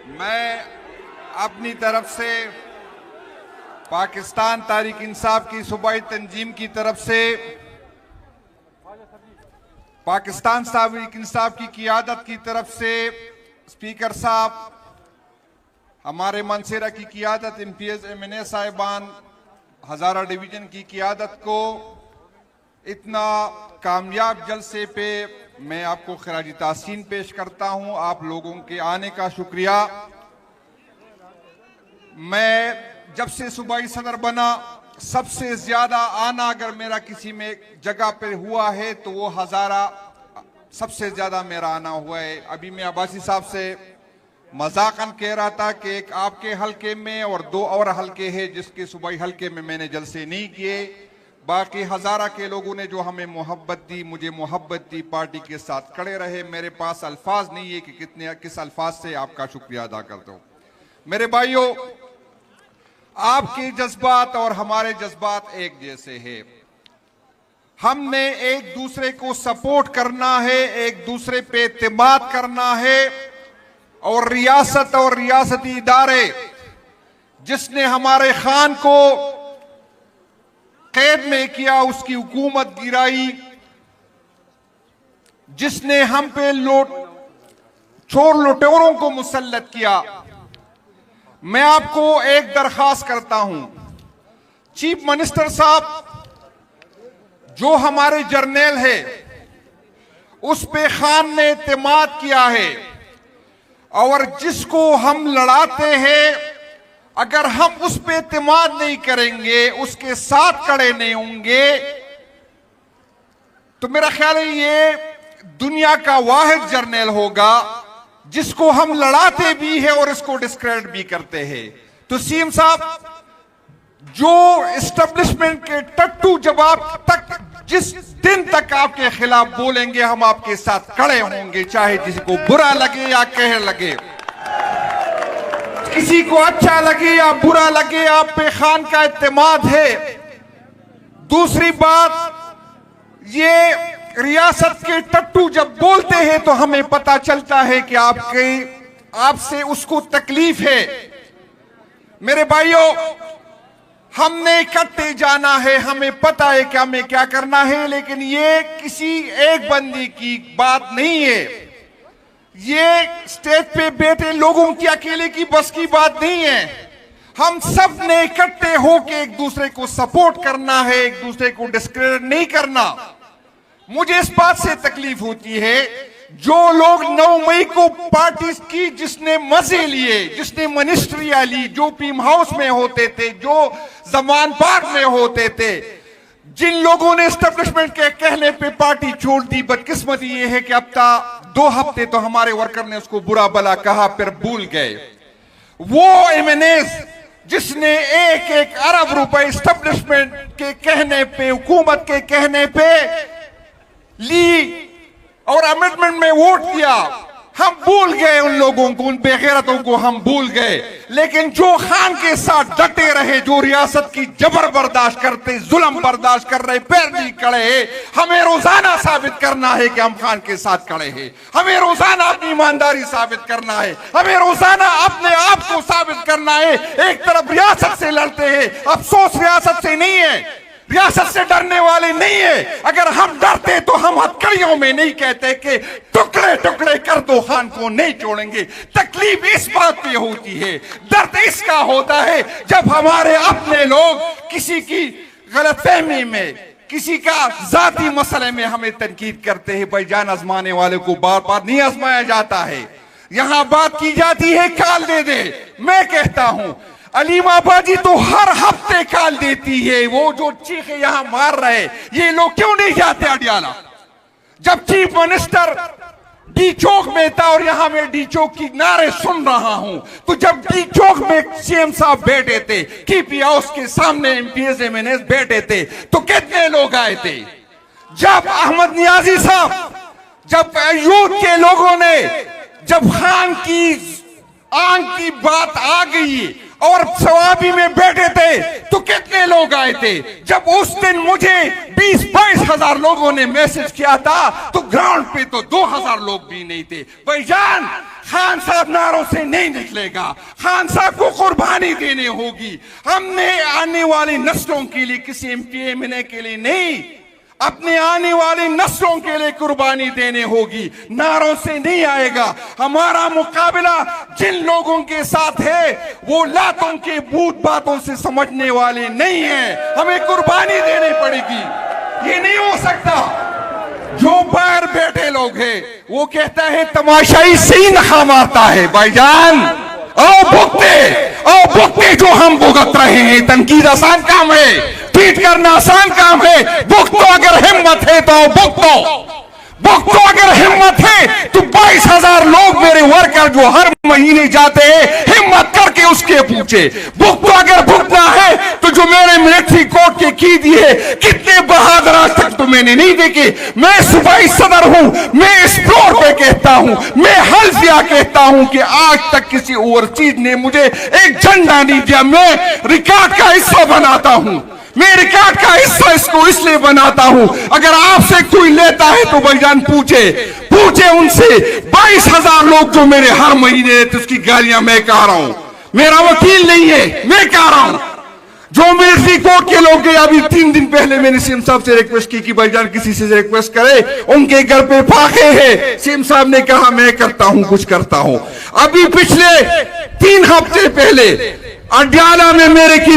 میں اپنی طرف سے پاکستان تحریک انصاف کی صوبائی تنظیم کی طرف سے پاکستان تحریک انصاف کی قیادت کی طرف سے اسپیکر صاحب، ہمارے منصیرہ کی قیادت، MPs MNA صاحبان، ہزارہ ڈویژن کی قیادت کو اتنا کامیاب جلسے پہ میں آپ کو خراج تحسین پیش کرتا ہوں۔ آپ لوگوں کے آنے کا شکریہ۔ میں جب سے صوبائی صدر بنا سب سے زیادہ آنا اگر میرا کسی میں جگہ پہ ہوا ہے تو وہ ہزارہ سب سے زیادہ میرا آنا ہوا ہے۔ ابھی میں عباسی صاحب سے مذاقاً کہہ رہا تھا کہ ایک آپ کے حلقے میں اور 2 اور حلقے ہیں جس کے صوبائی حلقے میں نے جلسے نہیں کیے۔ باقی ہزارہ کے لوگوں نے جو ہمیں محبت دی، مجھے محبت دی، پارٹی کے ساتھ کھڑے رہے۔ میرے پاس الفاظ نہیں ہے کہ کس الفاظ سے آپ کا شکریہ ادا کرتا ہوں۔ میرے بھائیوں، آپ کے جذبات اور ہمارے جذبات ایک جیسے ہیں۔ ہم نے ایک دوسرے کو سپورٹ کرنا ہے، ایک دوسرے پہ اعتماد کرنا ہے، اور ریاست اور ریاستی ادارے جس نے ہمارے خان کو قید میں کیا، اس کی حکومت گرائی، جس نے ہم پہ چور لٹوروں کو مسلط کیا۔ میں آپ کو ایک درخواست کرتا ہوں، چیف منسٹر صاحب جو ہمارے جرنیل ہے اس پہ خان نے اعتماد کیا ہے، اور جس کو ہم لڑاتے ہیں اگر ہم اس پہ اعتماد نہیں کریں گے، اس کے ساتھ کھڑے نہیں ہوں گے، تو میرا خیال ہے یہ دنیا کا واحد جرنیل ہوگا جس کو ہم لڑاتے بھی ہیں اور اس کو ڈسکریڈٹ بھی کرتے ہیں۔ تو CM صاحب، جو اسٹیبلشمنٹ کے ٹٹو جب آپ تک جس دن تک آپ کے خلاف بولیں گے ہم آپ کے ساتھ کھڑے ہوں گے، چاہے کسی کو برا لگے یا کہہ لگے، کسی کو اچھا لگے یا برا لگے، آپ پہ خان کا اعتماد ہے۔ دوسری بات، یہ ریاست کے ٹٹو جب بولتے ہیں تو ہمیں پتا چلتا ہے کہ آپ سے اس کو تکلیف ہے۔ میرے بھائیوں، ہم نے اکٹھے جانا ہے، ہمیں پتا ہے کہ ہمیں کیا کرنا ہے، لیکن یہ کسی ایک بندی کی بات نہیں ہے، یہ اسٹیج پہ بیٹھے لوگوں کی اکیلے کی بس کی بات نہیں ہے۔ ہم سب نے اکٹھے ہو کے ایک دوسرے کو سپورٹ کرنا ہے، ایک دوسرے کو ڈسکریڈٹ نہیں کرنا۔ مجھے اس بات سے تکلیف ہوتی ہے جو لوگ 9 مئی کو پارٹی کی جس نے مزے لیے، جس نے منسٹریاں لی، جو پیم ہاؤس میں ہوتے تھے، جو زمان پارک میں ہوتے تھے، جن لوگوں نے اسٹیبلشمنٹ کے کہنے پہ پارٹی چھوڑ دی، بدقسمتی یہ ہے کہ اب تا 2 ہفتے تو ہمارے ورکر نے اس کو برا بلا کہا، پھر بھول گئے۔ وہ MNAs جس نے 1 ارب روپے اسٹیبلشمنٹ کے کہنے پہ، حکومت کے کہنے پہ لی اور امنڈمنٹ میں ووٹ دیا، ہم بھول گئے ان لوگوں کو، ان بے غیرتوں کو ہم بھول گئے۔ لیکن جو خان کے ساتھ ڈٹے رہے، جو ریاست کی جبر برداشت کرتے، ظلم برداشت کر رہے، پیر نہیں کھڑے ہیں، ہمیں روزانہ ثابت کرنا ہے کہ ہم خان کے ساتھ کھڑے ہیں۔ ہمیں روزانہ اپنی ایمانداری ثابت کرنا ہے، ہمیں روزانہ اپنے آپ کو ثابت کرنا ہے۔ ایک طرف ریاست سے لڑتے ہیں، افسوس ریاست سے نہیں ہے، ریاست سے ڈرنے والے نہیں ہیں۔ اگر ہم ڈرتے تو ہم ہتھکڑیوں میں نہیں کہتے کہ ٹکڑے ٹکڑے کر دو، خان کو نہیں چھوڑیں گے۔ تکلیف اس بات پہ ہوتی ہے، درد اس کا ہوتا ہے جب ہمارے اپنے لوگ کسی کی غلط فہمی میں، کسی کا ذاتی مسئلے میں ہمیں تنقید کرتے ہیں۔ بھائی جان، آزمانے والے کو بار بار نہیں آزمایا جاتا ہے، یہاں بات کی جاتی ہے کال دے دے۔ میں کہتا ہوں علیم آبادی تو ہر ہفتے کال دیتی ہے، وہ جو چیخے یہاں مار رہے، یہ لوگ کیوں نہیں جاتے اڈیالہ؟ جب چیف منسٹر ڈی چوک میں تھا اور یہاں میں ڈی چوک کی نعرے سن رہا ہوں، تو جب ڈی چوک میں CM صاحب بیٹھے تھے، KP ہاؤس کے سامنے MPs MNAs بیٹھے تھے، تو کتنے لوگ آئے تھے؟ جب احمد نیازی صاحب، جب یوتھ کے لوگوں نے، جب خان کی آنکھ کی بات آ گئی اور सवाबी में बैठे थे तो कितने लोग आए थे? जब उस दिन मुझे 20-22 हजार लोगों ने मैसेज किया था तो ग्राउंड पे तो 2000 लोग भी नहीं थे। भाईजान, खान साहब नारों से नहीं निकलेगा, खान साहब को कुर्बानी देनी होगी। हमने आने वाली नस्लों के लिए, किसी एमपीए के लिए नहीं, अपने आने वाली नस्लों के लिए कुर्बानी देने होगी। नारों से नहीं आएगा। हमारा मुकाबला जिन लोगों के साथ है वो लातों के भूत बातों से समझने वाले नहीं हैं। हमें कुर्बानी देनी पड़ेगी। ये नहीं हो सकता। जो बाहर बैठे लोग हैं वो कहता है तमाशाई से ही नखा मारता है। भाईजान, आओ भुगते जो हम भुगत रहे हैं। तनकीद आसान काम है, ट्वीट करना आसान काम है। भुगतो अगर हिम्मत है तो भुगतो अगर हिम्मत है तो 22,000 लोग मेरे वर्कर जो हर महीने जाते हैं, हिम्मत करके उसके पूछे। भुगतो अगर भुगतना है तो जो मेरे मिलिट्री कोर्ट के की दिए, कितने बहादुर आज तक तो मैंने नहीं देखे। मैं सूबाई सदर हूं, मैं इस फ्लोर पे कहता हूं, मैं हल्फिया कहता हूं कि आज तक किसी ओवरसीज ने मुझे एक झंडा नहीं दिया। मैं रिकॉर्ड का हिस्सा बनाता हूं, मैं रिकॉर्ड का हिस्सा इसको इसलिए बनाता हूं। अगर आपसे कोई लेता है तो भाईजान पूछे उनसे। 22,000 लोग जो मेरे हर महीने देते, उसकी गालियां मैं कह रहा हूं। मेरा वकील नहीं है, मैं कह रहा हूं। जो मिलिट्री कोर्ट के लोग गए, अभी 3 दिन पहले मैंने सीएम साहब से रिक्वेस्ट की कि भाईजान किसी से रिक्वेस्ट करे, उनके घर पे फाके हैं। सीएम साहब ने कहा मैं करता हूं, कुछ करता हूं। अभी पिछले 3 हफ्ते पहले अड्याला में मेरे की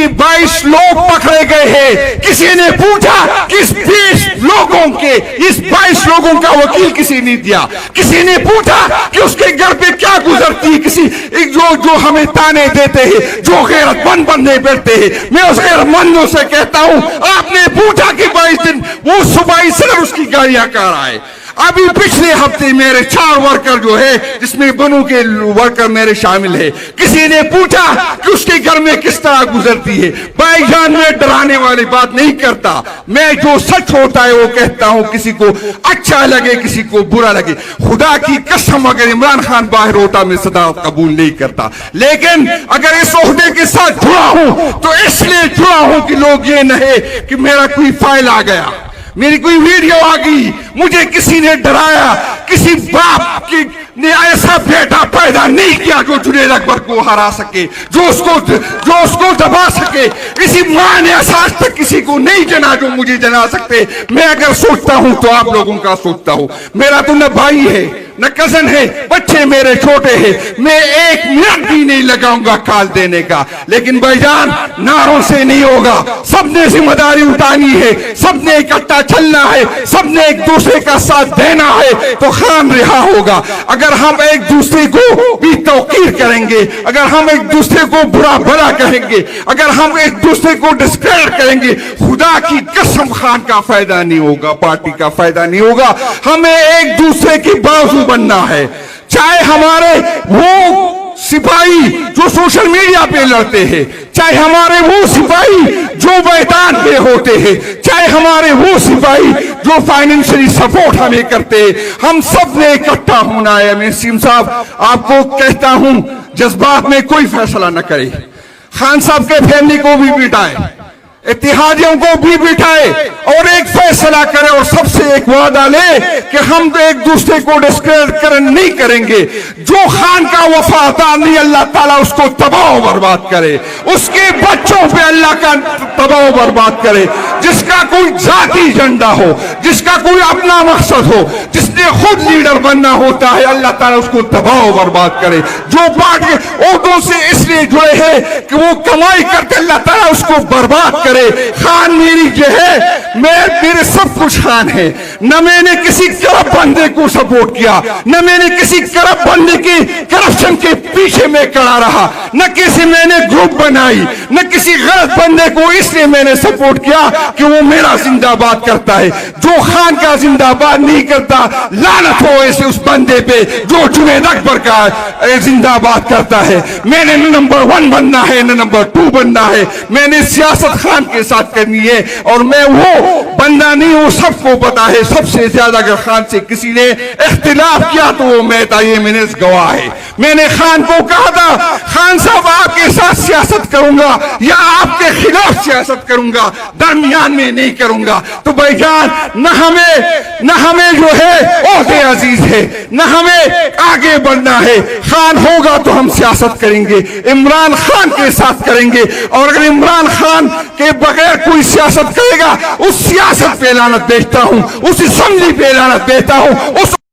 22 लोग पकड़े गए हैं। किसी ने पूछा कि इस 20 लोगों के, इस 22 लोगों का वकील किसी ने दिया। किसी ने पूछा कि उसके घर पे क्या गुजरती है। किसी जो हमें ताने देते हैं, जो गैरतमंद बंदे बैठते हैं, मैं उस गैरतमंदों से कहता हूं, आपने पूछा कि 22 दिन वो सूबाई सदर उसकी गालियां कर रहा है। अभी पिछले हफ्ते मेरे 4 वर्कर जो है, जिसमें बनू के वर्कर मेरे शामिल है, किसी ने पूछा कि उसके घर में किस तरह गुजरती है। भाईजान, मैं डराने वाली बात नहीं करता, मैं जो सच होता है वो कहता हूं। किसी को अच्छा लगे, किसी को बुरा लगे। खुदा की कसम, अगर इमरान खान बाहर होता मैं सदाकत कबूल नहीं करता। लेकिन अगर इस ओहदे के साथ जुड़ा हूं तो इसलिए जुड़ा हूं कि लोग ये नहीं कि मेरा कोई फाइल आ गया, मेरी कोई वीडियो आ गई, मुझे किसी ने डराया। किसी बाप की ने ऐसा बेटा पैदा नहीं किया जो जुनैद अकबर को हरा सके, जो उसको दबा सके। किसी मां ने ऐसा आज तक किसी को नहीं जना जो मुझे जना सकते। मैं अगर सोचता हूं तो आप लोगों का सोचता हूं। मेरा तो न भाई है न कजन है, बच्चे मेरे छोटे हैं। मैं 1 मिनट भी नहीं लगाऊंगा काल देने का। लेकिन भाईजान, नारों से नहीं होगा। सबने जिम्मेदारी उठानी है, सबने इकट्ठा चलना है, सबने एक दूसरे का साथ देना है तो खान रिहा होगा। अगर हम एक दूसरे को भी तौकीर करेंगे, अगर हम एक दूसरे को बुरा भला कहेंगे, अगर हम एक दूसरे को डिस्क्रेडिट करेंगे, खुदा की कसम खान का फायदा नहीं होगा, पार्टी का फायदा नहीं होगा। हमें एक दूसरे की बाजू बनना है। चाहे हमारे वो सिपाही जो सोशल मीडिया पे लड़ते हैं, चाहे हमारे वो सिपाही जो मैदान पे होते हैं, चाहे हमारे वो सिपाही जो फाइनेंशियली सपोर्ट हमें करते हैं, हम सब ने इकट्ठा होना है। मैं सीएम साहब आपको कहता हूं, जज्बात में कोई फैसला न करे। खान साहब के फैमिली को भी बिठाए, इत्तेहादियों को भी बिठाए और एक फैसला करे और सबसे एक वादा ले कि हम एक दूसरे को डिस्क्रेडिट नहीं करेंगे। जो खान का वफादार नहीं, अल्लाह ताला उसको तबाह बर्बाद करे, उसके बच्चों पे अल्लाह का तबाह बर्बाद करे। जिसका कोई जाति एजेंडा हो, जिसका कोई अपना मकसद हो, जिसने खुद लीडर बनना होता है, अल्लाह ताला उसको तबाह बर्बाद करे। जो पार्टी ओहदों से इसलिए जुड़े हैं कि वो कमाई करते, अल्लाह ताला उसको बर्बाद करे। खान मेरी जो है, मेरे सब कुछ खान है। न मैंने किसी करप्ट बंदे को सपोर्ट किया, न मैंने किसी करप्ट बंदे की करप्शन के पीछे में खड़ा रहा, न किसी मैंने ग्रुप बनाई, न किसी गलत बंदे को इसलिए मैंने सपोर्ट किया कि वो मेरा जिंदाबाद करता है। जो खान का जिंदाबाद नहीं करता, लानत हो ऐसे उस बंदे पे जो जुनैद अकबर का जिंदाबाद करता है। मैंने न नंबर 1 बनना है, न नंबर 2 बनना है। मैंने सियासत खान के साथ करनी है और मैं वो بننا نہیں، وہ سب کو پتا ہے. سب سے زیادہ اگر خان سے کسی نے اختلاف کیا تو وہ میں تھا. یہ میں نے گواہ ہے. میں نے خان کو کہا تھا خان صاحب آپ کے ساتھ سیاست کروں گا یا آپ کے خلاف سیاست کروں گا، درمیان میں نہیں کروں گا. تو بھائی جان نہ ہمیں جو ہے عہدے عزیز ہے، نہ ہمیں آگے بڑھنا ہے. خان ہوگا تو ہم سیاست کریں گے، عمران خان کے ساتھ کریں گے. اور اگر عمران خان کے بغیر کوئی سیاست کرے گا، اس سیاست پہ لعنت بھیجتا ہوں، اس اسمبلی پہ لعنت بھیجتا ہوں، اس